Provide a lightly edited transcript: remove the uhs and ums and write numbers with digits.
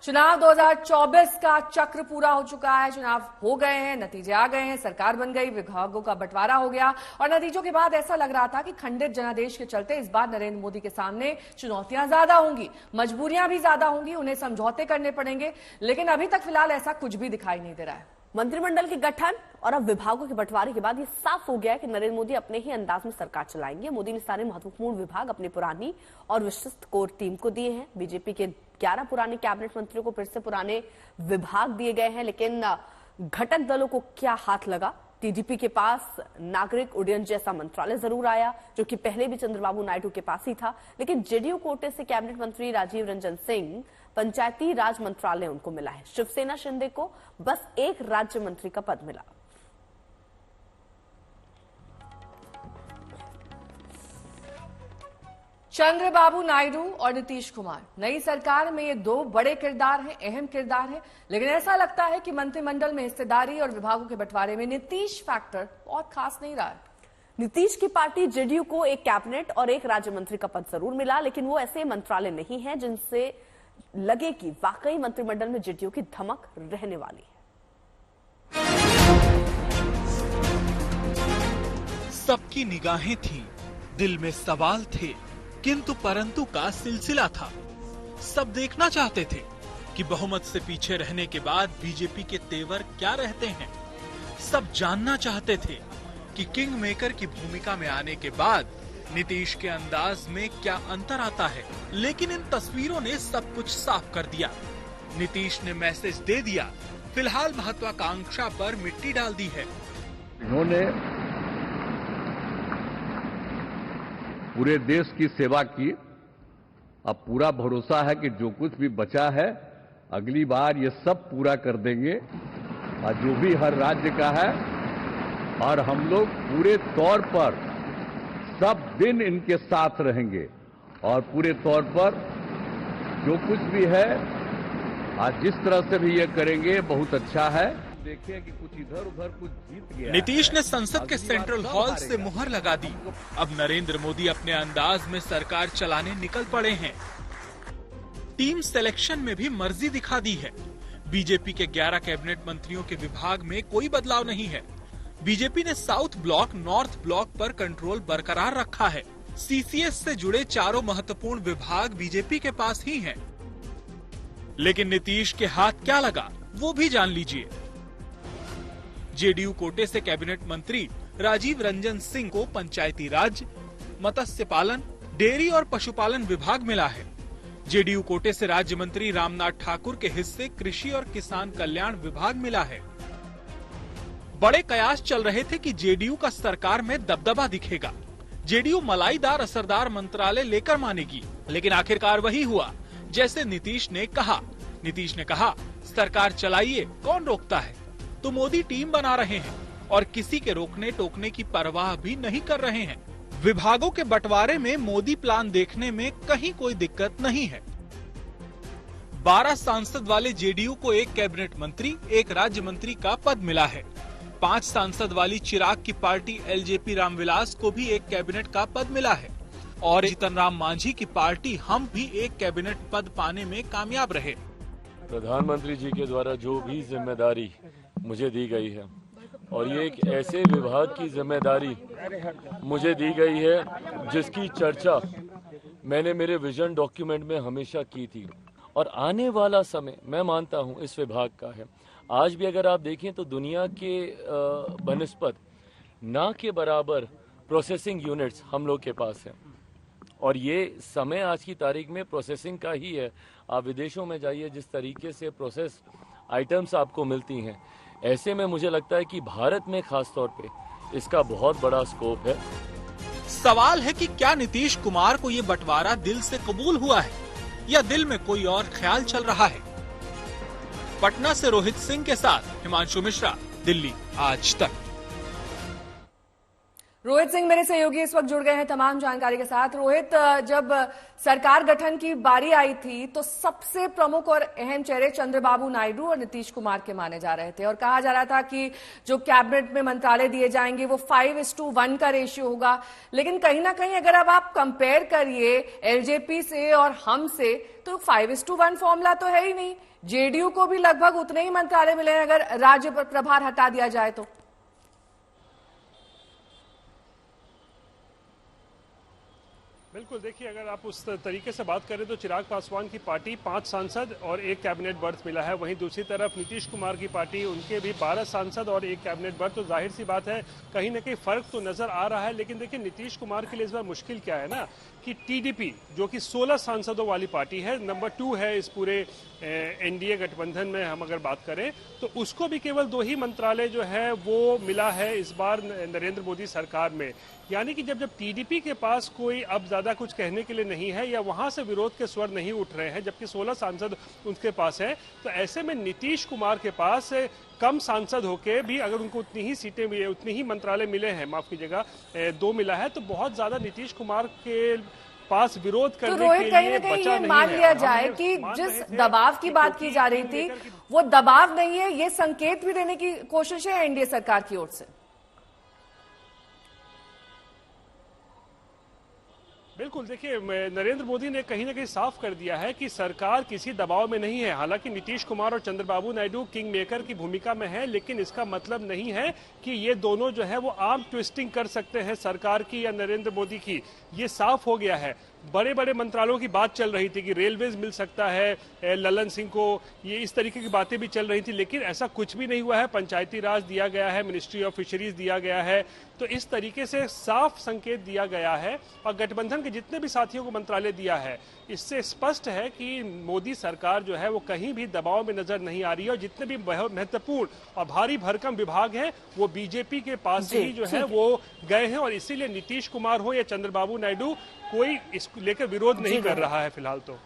चुनाव 2024 का चक्र पूरा हो चुका है। चुनाव हो गए हैं, नतीजे आ गए हैं, सरकार बन गई, विभागों का बंटवारा हो गया और नतीजों के बाद ऐसा लग रहा था कि खंडित जनादेश के चलते इस बार नरेंद्र मोदी के सामने चुनौतियां ज्यादा होंगी, मजबूरियां भी ज्यादा होंगी, उन्हें समझौते करने पड़ेंगे। लेकिन अभी तक फिलहाल ऐसा कुछ भी दिखाई नहीं दे रहा है। मंत्रिमंडल के गठन और अब विभागों के बंटवारे के बाद ये साफ हो गया है कि नरेंद्र मोदी अपने ही अंदाज में सरकार चलाएंगे। मोदी ने सारे महत्वपूर्ण विभाग अपनी पुरानी और विशिष्ट कोर टीम को दिए हैं। बीजेपी के 11 पुराने कैबिनेट मंत्रियों को फिर से पुराने विभाग दिए गए हैं। लेकिन घटक दलों को क्या हाथ लगा? टीडीपी के पास नागरिक उड्डयन जैसा मंत्रालय जरूर आया, जो कि पहले भी चंद्रबाबू नायडू के पास ही था। लेकिन जेडीयू कोटे से कैबिनेट मंत्री राजीव रंजन सिंह, पंचायती राज मंत्रालय उनको मिला है। शिवसेना शिंदे को बस एक राज्य मंत्री का पद मिला। चंद्रबाबू नायडू और नीतीश कुमार, नई सरकार में ये दो बड़े किरदार हैं, अहम किरदार हैं। लेकिन ऐसा लगता है कि मंत्रिमंडल में हिस्सेदारी और विभागों के बंटवारे में नीतीश फैक्टर बहुत खास नहीं रहा है। नीतीश की पार्टी जेडीयू को एक कैबिनेट और एक राज्य मंत्री का पद जरूर मिला, लेकिन वो ऐसे मंत्रालय नहीं है जिनसे लगे कि वाकई मंत्रिमंडल में जेडीयू की धमक रहने वाली है। सबकी निगाहें थीं, दिल में सवाल थे, किंतु परंतु का सिलसिला था। सब देखना चाहते थे कि बहुमत से पीछे रहने के बाद बीजेपी के तेवर क्या रहते हैं। सब जानना चाहते थे कि किंग मेकर की भूमिका में आने के बाद नीतीश के अंदाज में क्या अंतर आता है। लेकिन इन तस्वीरों ने सब कुछ साफ कर दिया। नीतीश ने मैसेज दे दिया, फिलहाल महत्वाकांक्षा पर मिट्टी डाल दी है। इन्होंने पूरे देश की सेवा की। अब पूरा भरोसा है कि जो कुछ भी बचा है अगली बार ये सब पूरा कर देंगे, और जो भी हर राज्य का है। और हम लोग पूरे तौर पर सब दिन इनके साथ रहेंगे और पूरे तौर पर जो कुछ भी है आज जिस तरह से भी ये करेंगे बहुत अच्छा है। देखिए कि कुछ इधर उधर कुछ जीत गया। नीतीश ने संसद के सेंट्रल हॉल से मुहर लगा दी। अब नरेंद्र मोदी अपने अंदाज में सरकार चलाने निकल पड़े हैं। टीम सिलेक्शन में भी मर्जी दिखा दी है। बीजेपी के 11 कैबिनेट मंत्रियों के विभाग में कोई बदलाव नहीं है। बीजेपी ने साउथ ब्लॉक, नॉर्थ ब्लॉक पर कंट्रोल बरकरार रखा है। सीसीएस से जुड़े चारों महत्वपूर्ण विभाग बीजेपी के पास ही हैं। लेकिन नीतीश के हाथ क्या लगा वो भी जान लीजिए। जेडीयू कोटे से कैबिनेट मंत्री राजीव रंजन सिंह को पंचायती राज, मत्स्य पालन, डेयरी और पशुपालन विभाग मिला है। जेडीयू कोटे से राज्य मंत्री रामनाथ ठाकुर के हिस्से कृषि और किसान कल्याण विभाग मिला है। बड़े कयास चल रहे थे कि जेडीयू का सरकार में दबदबा दिखेगा, जेडीयू मलाईदार असरदार मंत्रालय लेकर मानेगी। लेकिन आखिरकार वही हुआ जैसे नीतीश ने कहा। नीतीश ने कहा, सरकार चलाइए, कौन रोकता है। तो मोदी टीम बना रहे हैं और किसी के रोकने टोकने की परवाह भी नहीं कर रहे हैं। विभागों के बंटवारे में मोदी प्लान देखने में कहीं कोई दिक्कत नहीं है। 12 सांसद वाले जेडीयू को एक कैबिनेट मंत्री, एक राज्य मंत्री का पद मिला है। 5 सांसद वाली चिराग की पार्टी एलजेपी रामविलास को भी एक कैबिनेट का पद मिला है। और जीतन राम मांझी की पार्टी हम भी एक कैबिनेट पद पाने में कामयाब रहे। प्रधानमंत्री जी के द्वारा जो भी जिम्मेदारी मुझे दी गई है और ये एक ऐसे विभाग की जिम्मेदारी मुझे दी गई है जिसकी चर्चा मैंने मेरे विजन डॉक्यूमेंट में हमेशा की थी। और आने वाला समय मैं मानता हूँ इस विभाग का है। आज भी अगर आप देखें तो दुनिया के बनिस्पत ना के बराबर प्रोसेसिंग यूनिट्स हम लोग के पास हैं। और ये समय आज की तारीख में प्रोसेसिंग का ही है। आप विदेशों में जाइए, जिस तरीके से प्रोसेस आइटम्स आपको मिलती हैं, ऐसे में मुझे लगता है कि भारत में खास तौर पे इसका बहुत बड़ा स्कोप है। सवाल है कि क्या नीतीश कुमार को ये बंटवारा दिल से कबूल हुआ है या दिल में कोई और ख्याल चल रहा है। पटना से रोहित सिंह के साथ हिमांशु मिश्रा, दिल्ली आज तक। रोहित सिंह मेरे सहयोगी इस वक्त जुड़ गए हैं तमाम जानकारी के साथ। रोहित, जब सरकार गठन की बारी आई थी तो सबसे प्रमुख और अहम चेहरे चंद्रबाबू नायडू और नीतीश कुमार के माने जा रहे थे और कहा जा रहा था कि जो कैबिनेट में मंत्रालय दिए जाएंगे वो 5:1 का रेशियो होगा। लेकिन कहीं ना कहीं अगर अब आप कंपेयर करिए एलजेपी से और हम से तो 5:1 फॉर्मूला तो है ही नहीं। जेडीयू को भी लगभग उतने ही मंत्रालय मिले हैं अगर राज्य प्रभार हटा दिया जाए तो। बिल्कुल, देखिए अगर आप उस तरीके से बात करें तो चिराग पासवान की पार्टी 5 सांसद और 1 कैबिनेट बर्थ मिला है। वहीं दूसरी तरफ नीतीश कुमार की पार्टी, उनके भी 12 सांसद और 1 कैबिनेट बर्थ। तो जाहिर सी बात है कहीं ना कहीं फर्क तो नजर आ रहा है। लेकिन देखिए नीतीश कुमार के लिए इस बार मुश्किल क्या है ना कि टीडीपी जो कि 16 सांसदों वाली पार्टी है, नंबर 2 है इस पूरे एनडीए गठबंधन में हम अगर बात करें तो उसको भी केवल 2 ही मंत्रालय जो है वो मिला है इस बार नरेंद्र मोदी सरकार में। यानी कि जब टीडीपी के पास कोई अब ज्यादा कुछ कहने के लिए नहीं है या वहां से विरोध के स्वर नहीं उठ रहे हैं, जबकि 16 सांसद उनके पास है, तो ऐसे में नीतीश कुमार के पास कम सांसद होके भी अगर उनको उतनी ही सीटें मिले, उतनी ही मंत्रालय मिले हैं, माफ कीजिएगा 2 मिला है, तो बहुत ज्यादा नीतीश कुमार के पास विरोध करने तो रोहित, के कहीं लिए ना कहीं बचा ये नहीं मान है। लिया जाए कि जिस दबाव की बात की जा रही थी वो दबाव नहीं है, ये संकेत भी देने की कोशिश है एनडीए सरकार की ओर से। बिल्कुल, देखिए नरेंद्र मोदी ने कहीं ना कहीं साफ कर दिया है कि सरकार किसी दबाव में नहीं है। हालांकि नीतीश कुमार और चंद्रबाबू नायडू किंग मेकर की भूमिका में है, लेकिन इसका मतलब नहीं है कि ये दोनों जो है वो आर्म ट्विस्टिंग कर सकते हैं सरकार की या नरेंद्र मोदी की। ये साफ हो गया है। बड़े बड़े मंत्रालयों की बात चल रही थी कि रेलवेज मिल सकता है ललन सिंह को, ये इस तरीके की बातें भी चल रही थी, लेकिन ऐसा कुछ भी नहीं हुआ है। पंचायती राज दिया गया है, मिनिस्ट्री ऑफ फिशरीज दिया गया है, तो इस तरीके से साफ संकेत दिया गया है। और गठबंधन के जितने भी साथियों को मंत्रालय दिया है, इससे स्पष्ट है कि मोदी सरकार जो है वो कहीं भी दबाव में नजर नहीं आ रही है। और जितने भी महत्वपूर्ण और भारी भरकम विभाग हैं वो बीजेपी के पास ही जो है वो गए हैं, और इसीलिए नीतीश कुमार हो या चंद्रबाबू नायडू कोई इसको लेकर विरोध नहीं कर रहा है फिलहाल तो।